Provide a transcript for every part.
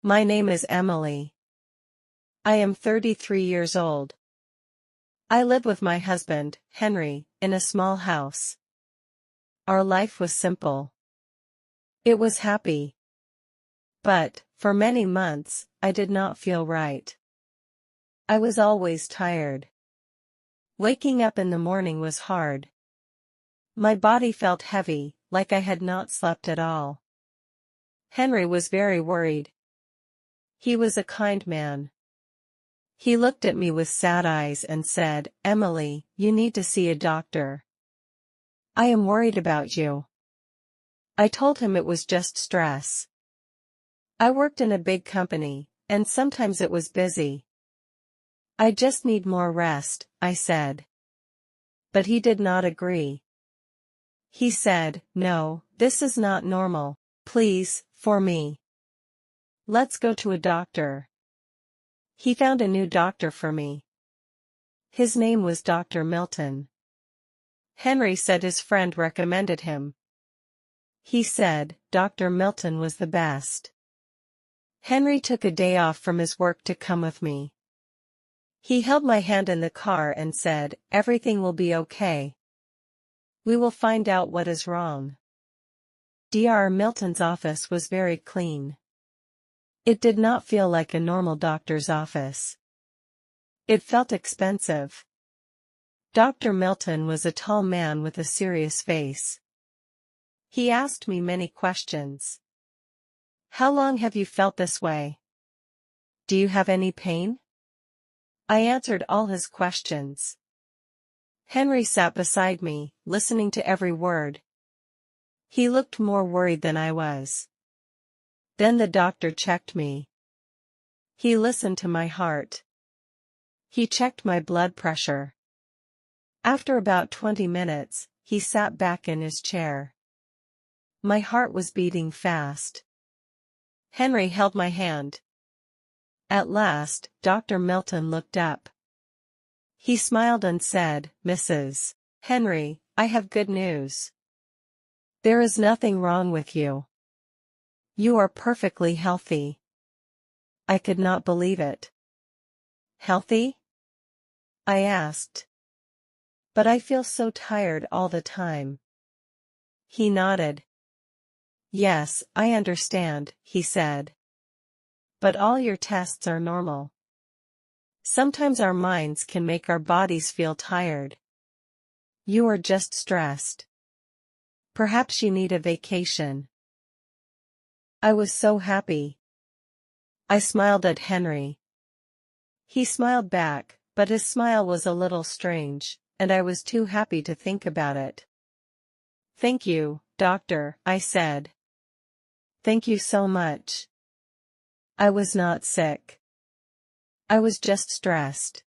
My name is Emily. I am 33 years old. I live with my husband, Henry, in a small house. Our life was simple. It was happy. But, for many months, I did not feel right. I was always tired. Waking up in the morning was hard. My body felt heavy, like I had not slept at all. Henry was very worried. He was a kind man. He looked at me with sad eyes and said, "Emily, you need to see a doctor. I am worried about you." I told him it was just stress. I worked in a big company, and sometimes it was busy. "I just need more rest," I said. But he did not agree. He said, "No, this is not normal, please, for me. Let's go to a doctor." He found a new doctor for me. His name was Dr. Milton. Henry said his friend recommended him. He said, Dr. Milton was the best. Henry took a day off from his work to come with me. He held my hand in the car and said, "Everything will be okay. We will find out what is wrong." Dr. Milton's office was very clean. It did not feel like a normal doctor's office. It felt expensive. Dr. Milton was a tall man with a serious face. He asked me many questions. "How long have you felt this way? Do you have any pain?" I answered all his questions. Henry sat beside me, listening to every word. He looked more worried than I was. Then the doctor checked me. He listened to my heart. He checked my blood pressure. After about 20 minutes, he sat back in his chair. My heart was beating fast. Henry held my hand. At last, Dr. Milton looked up. He smiled and said, "Mrs. Henry, I have good news. There is nothing wrong with you. You are perfectly healthy." I could not believe it. "Healthy?" I asked. "But I feel so tired all the time." He nodded. "Yes, I understand," he said. "But all your tests are normal. Sometimes our minds can make our bodies feel tired. You are just stressed. Perhaps you need a vacation." I was so happy. I smiled at Henry. He smiled back, but his smile was a little strange, and I was too happy to think about it. "Thank you, doctor," I said. "Thank you so much." I was not sick. I was just stressed.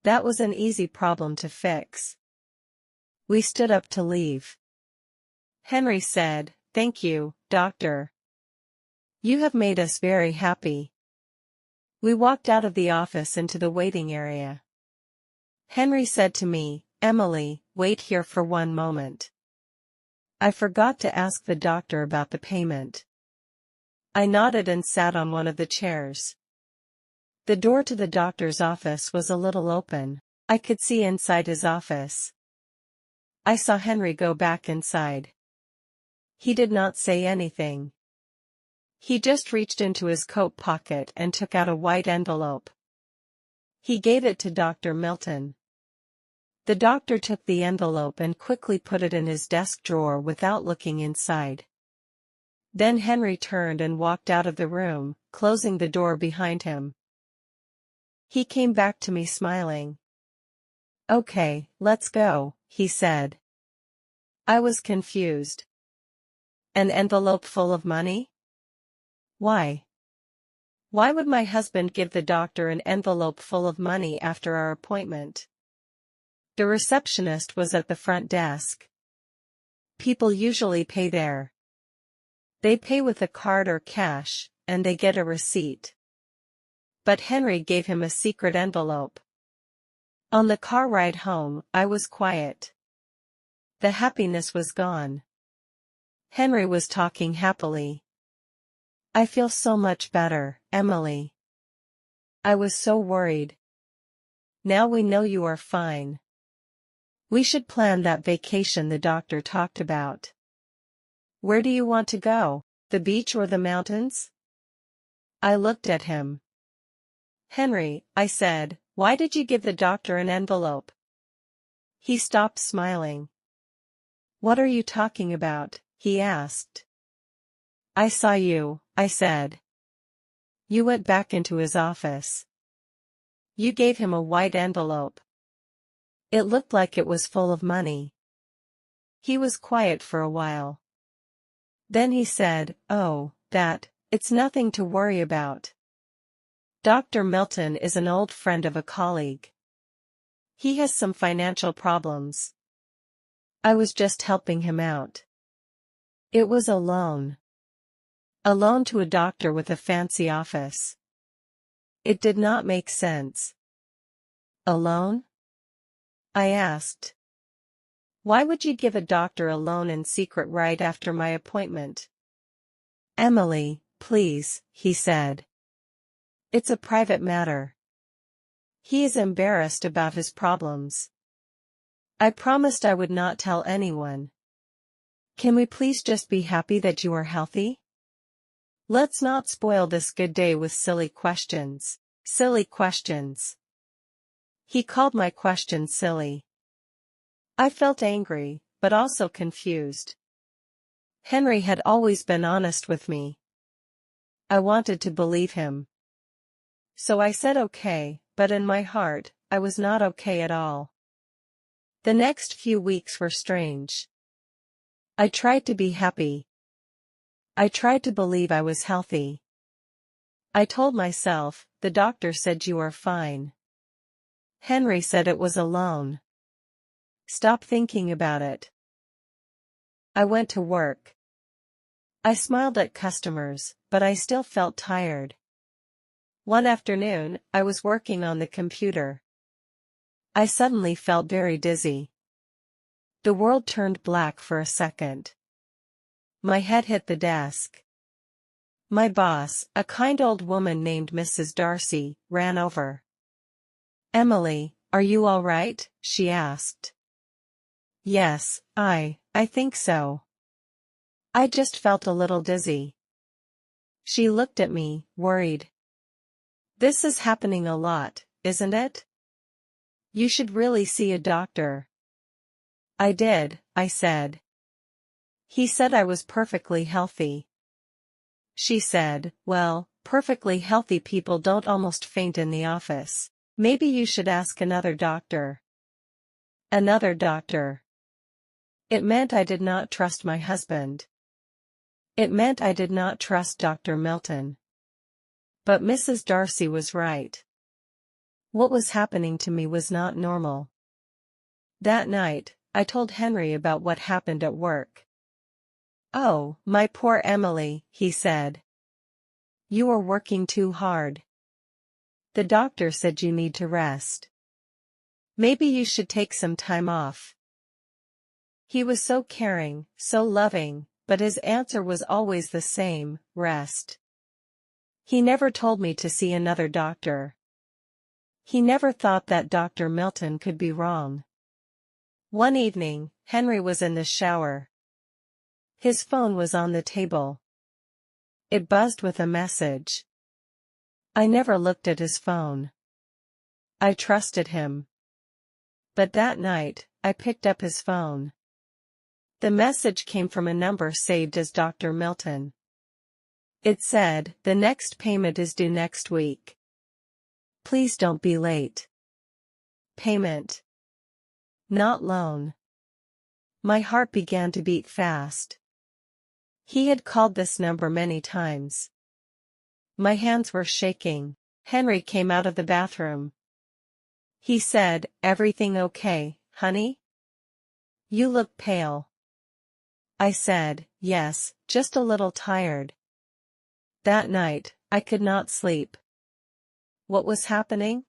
That was an easy problem to fix. We stood up to leave. Henry said, "Thank you, doctor. You have made us very happy." We walked out of the office into the waiting area. Henry said to me, "Emily, wait here for one moment. I forgot to ask the doctor about the payment." I nodded and sat on one of the chairs. The door to the doctor's office was a little open. I could see inside his office. I saw Henry go back inside. He did not say anything. He just reached into his coat pocket and took out a white envelope. He gave it to Dr. Milton. The doctor took the envelope and quickly put it in his desk drawer without looking inside. Then Henry turned and walked out of the room, closing the door behind him. He came back to me smiling. "Okay, let's go," he said. I was confused. An envelope full of money? Why? Why would my husband give the doctor an envelope full of money after our appointment? The receptionist was at the front desk. People usually pay there. They pay with a card or cash, and they get a receipt. But Henry gave him a secret envelope. On the car ride home, I was quiet. The happiness was gone. Henry was talking happily. I feel so much better, Emily. I was so worried. Now we know you are fine. We should plan that vacation the doctor talked about. Where do you want to go? The beach or the mountains? I looked at him. Henry, I said, why did you give the doctor an envelope? He stopped smiling. What are you talking about? He asked. I saw you, I said. You went back into his office. You gave him a white envelope. It looked like it was full of money. He was quiet for a while. Then he said, oh, it's nothing to worry about. Dr. Milton is an old friend of a colleague. He has some financial problems. I was just helping him out. It was a loan. A loan to a doctor with a fancy office. It did not make sense. A loan? I asked. Why would you give a doctor a loan in secret right after my appointment? Emily, please, he said. It's a private matter. He is embarrassed about his problems. I promised I would not tell anyone. Can we please just be happy that you are healthy? Let's not spoil this good day with silly questions. Silly questions. He called my questions silly. I felt angry, but also confused. Henry had always been honest with me. I wanted to believe him. So I said okay, but in my heart, I was not okay at all. The next few weeks were strange. I tried to be happy. I tried to believe I was healthy. I told myself, the doctor said you are fine. Henry said it was a loan. Stop thinking about it. I went to work. I smiled at customers, but I still felt tired. One afternoon, I was working on the computer. I suddenly felt very dizzy. The world turned black for a second. My head hit the desk. My boss, a kind old woman named Mrs. Darcy, ran over. Emily, are you all right? She asked. Yes, I think so. I just felt a little dizzy. She looked at me, worried. This is happening a lot, isn't it? You should really see a doctor. I did, I said. He said I was perfectly healthy. She said, well, perfectly healthy people don't almost faint in the office. Maybe you should ask another doctor. Another doctor. It meant I did not trust my husband. It meant I did not trust Dr. Milton. But Mrs. Darcy was right. What was happening to me was not normal. That night, I told Henry about what happened at work. Oh, my poor Emily, he said. You are working too hard. The doctor said you need to rest. Maybe you should take some time off. He was so caring, so loving, but his answer was always the same, rest. He never told me to see another doctor. He never thought that Dr. Milton could be wrong. One evening, Henry was in the shower. His phone was on the table. It buzzed with a message. I never looked at his phone. I trusted him. But that night, I picked up his phone. The message came from a number saved as Dr. Milton. It said, the next payment is due next week. Please don't be late. Payment. Not loan. My heart began to beat fast. He had called this number many times. My hands were shaking. Henry came out of the bathroom. He said, everything okay, honey? You look pale. I said, yes, just a little tired. That night, I could not sleep. What was happening?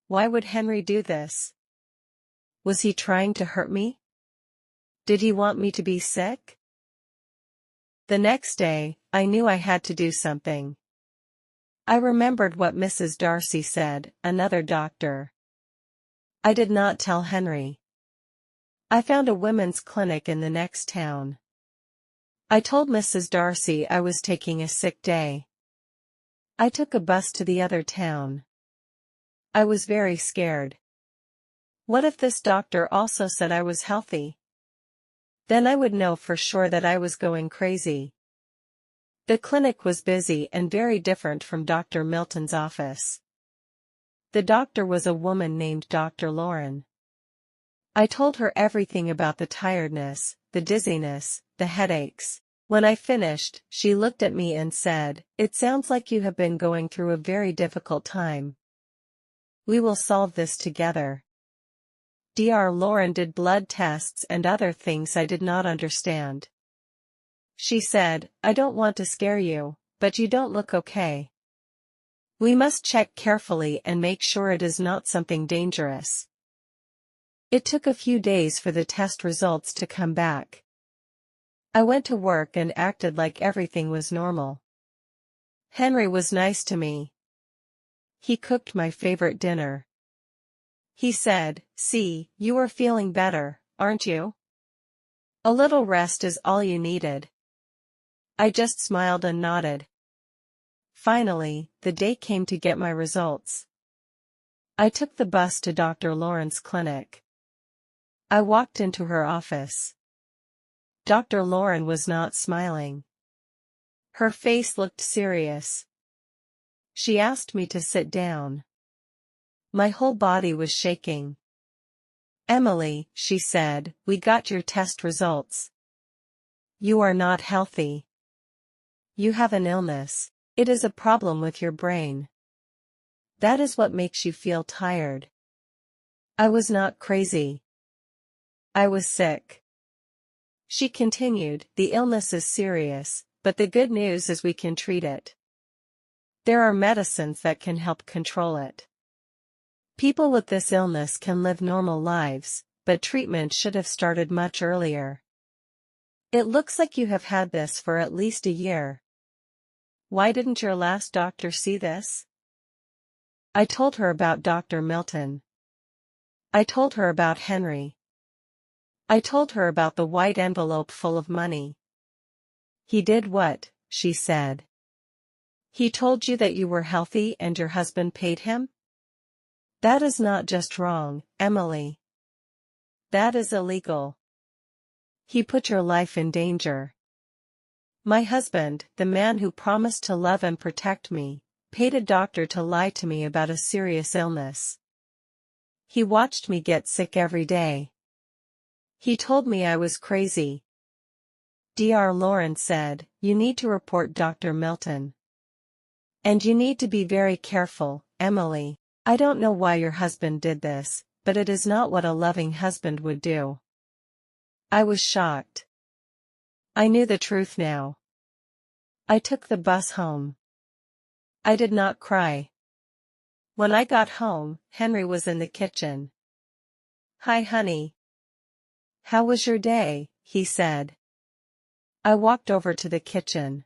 Why would Henry do this? Was he trying to hurt me? Did he want me to be sick? The next day, I knew I had to do something. I remembered what Mrs. Darcy said, another doctor. I did not tell Henry. I found a women's clinic in the next town. I told Mrs. Darcy I was taking a sick day. I took a bus to the other town. I was very scared. What if this doctor also said I was healthy? Then I would know for sure that I was going crazy. The clinic was busy and very different from Dr. Milton's office. The doctor was a woman named Dr. Lauren. I told her everything about the tiredness, the dizziness, the headaches. When I finished, she looked at me and said, "It sounds like you have been going through a very difficult time. We will solve this together." Dr. Lauren did blood tests and other things I did not understand. She said, "I don't want to scare you, but you don't look okay. We must check carefully and make sure it is not something dangerous." It took a few days for the test results to come back. I went to work and acted like everything was normal. Henry was nice to me. He cooked my favorite dinner. He said, "See, you are feeling better, aren't you? A little rest is all you needed." I just smiled and nodded. Finally, the day came to get my results. I took the bus to Dr. Lauren's clinic. I walked into her office. Dr. Lauren was not smiling. Her face looked serious. She asked me to sit down. My whole body was shaking. "Emily," she said, "we got your test results. You are not healthy. You have an illness. It is a problem with your brain. That is what makes you feel tired." I was not crazy. I was sick. She continued, "The illness is serious, but the good news is we can treat it. There are medicines that can help control it. People with this illness can live normal lives, but treatment should have started much earlier. It looks like you have had this for at least a year. Why didn't your last doctor see this?" I told her about Dr. Milton. I told her about Henry. I told her about the white envelope full of money. "He did what?" she said. "He told you that you were healthy and your husband paid him? That is not just wrong, Emily. That is illegal. He put your life in danger. My husband, the man who promised to love and protect me, paid a doctor to lie to me about a serious illness. He watched me get sick every day. He told me I was crazy." Dr. Lauren said, "You need to report Dr. Milton. And you need to be very careful, Emily. I don't know why your husband did this, but it is not what a loving husband would do." I was shocked. I knew the truth now. I took the bus home. I did not cry. When I got home, Henry was in the kitchen. "Hi, honey. How was your day?" he said. I walked over to the kitchen.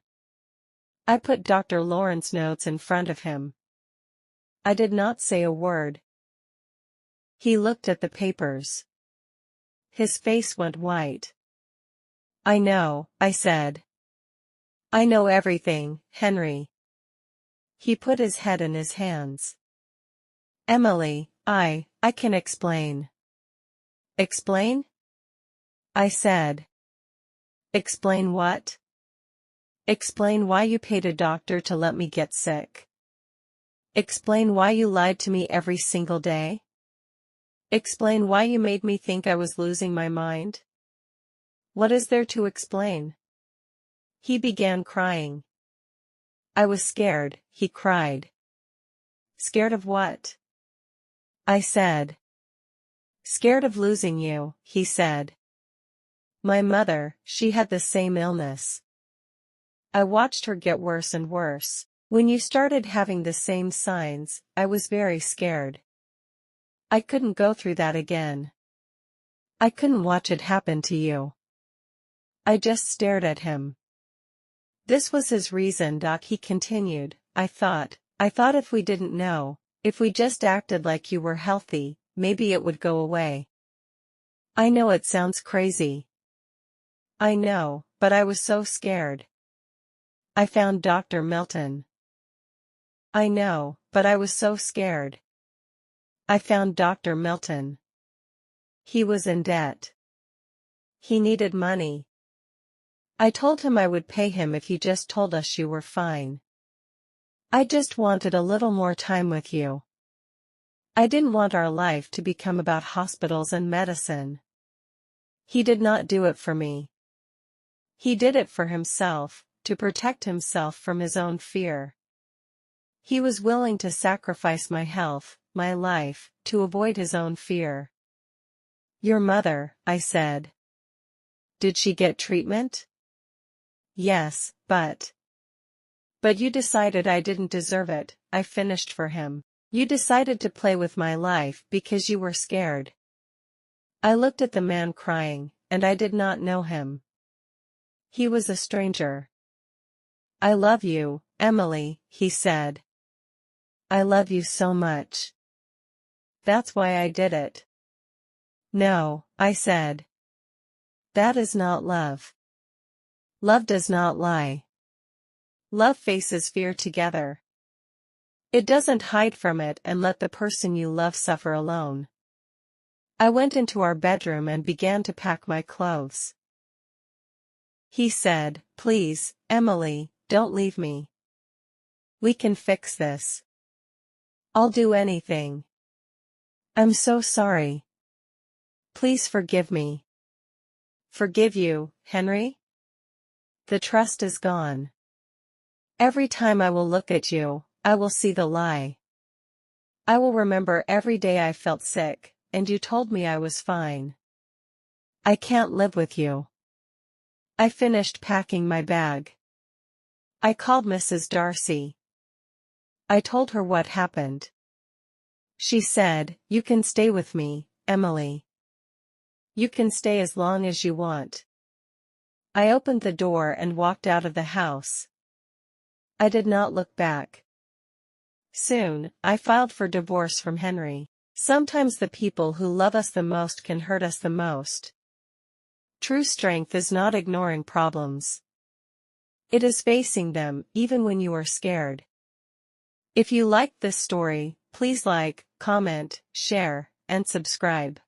I put Dr. Lauren's notes in front of him. I did not say a word. He looked at the papers. His face went white. "I know," I said. "I know everything, Henry." He put his head in his hands. "Emily, I can explain." "Explain?" I said. "Explain what?" "Explain why you paid a doctor to let me get sick. Explain why you lied to me every single day. Explain why you made me think I was losing my mind. What is there to explain?" He began crying. "I was scared," he cried. "Scared of what?" I said. "Scared of losing you," he said. "My mother, she had the same illness. I watched her get worse and worse. When you started having the same signs, I was very scared. I couldn't go through that again. I couldn't watch it happen to you." I just stared at him. This was his reason, Doc, he continued. I thought if we didn't know, if we just acted like you were healthy, maybe it would go away. I know it sounds crazy. I know, but I was so scared. I found Dr. Milton. I know, but I was so scared. I found Dr. Milton. He was in debt. He needed money. I told him I would pay him if you just told us you were fine. I just wanted a little more time with you. I didn't want our life to become about hospitals and medicine. He did not do it for me. He did it for himself, to protect himself from his own fear. He was willing to sacrifice my health, my life, to avoid his own fear. Your mother, I said. Did she get treatment? Yes, but you decided I didn't deserve it, I finished for him. You decided to play with my life because you were scared. I looked at the man crying, and I did not know him. He was a stranger. I love you, Emily, he said. I love you so much. That's why I did it. No, I said. That is not love. Love does not lie. Love faces fear together. It doesn't hide from it and let the person you love suffer alone. I went into our bedroom and began to pack my clothes. He said, please, Emily, don't leave me. We can fix this. I'll do anything. I'm so sorry. Please forgive me. Forgive you, Henry? The trust is gone. Every time I will look at you, I will see the lie. I will remember every day I felt sick, and you told me I was fine. I can't live with you. I finished packing my bag. I called Mrs. Darcy. I told her what happened. She said, you can stay with me, Emily. You can stay as long as you want. I opened the door and walked out of the house. I did not look back. Soon, I filed for divorce from Henry. Sometimes the people who love us the most can hurt us the most. True strength is not ignoring problems. It is facing them, even when you are scared. If you liked this story, please like, comment, share, and subscribe.